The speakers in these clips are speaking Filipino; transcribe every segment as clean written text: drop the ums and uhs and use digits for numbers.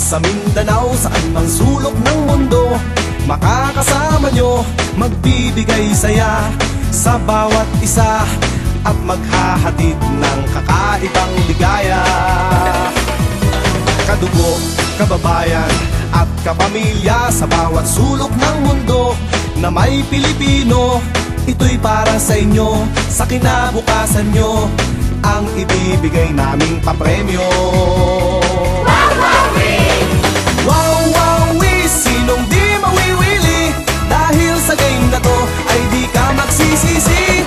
sa Mindanao, saan mang sulok ng mundo, makakasama nyo, magbibigay saya sa bawat isa at maghahatid ng kakaibang ligaya. Kadugo, kababayan at kapamilya sa bawat sulok ng mundo na may Pilipino, ito'y para sa inyo, sa kinabukasan nyo, ang ibibigay naming papremyo. Wow-wow-wee, sinong di mawiwili, dahil sa game na to ay di ka magsisisi.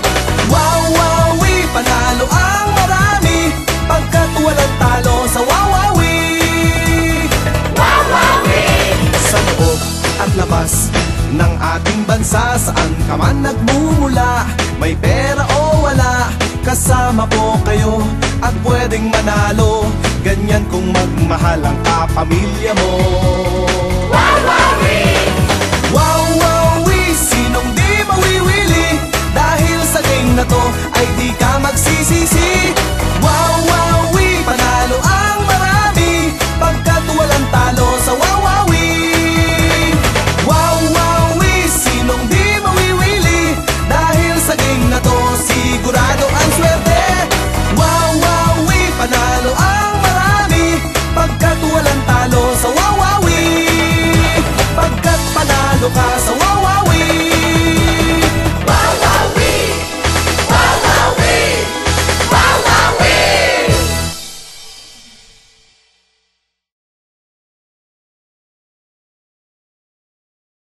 Wow-wow-wee, panalo ang marami, pagkat walang talo sa wow-wow-wee. Wow-wow-wee! Sa loob at labas ng ating bansa, saan ka man nagmumula, may pera o wala, kasama po kayo at pwedeng manalo. Ganyan kung magmahal ang kapamilya mo.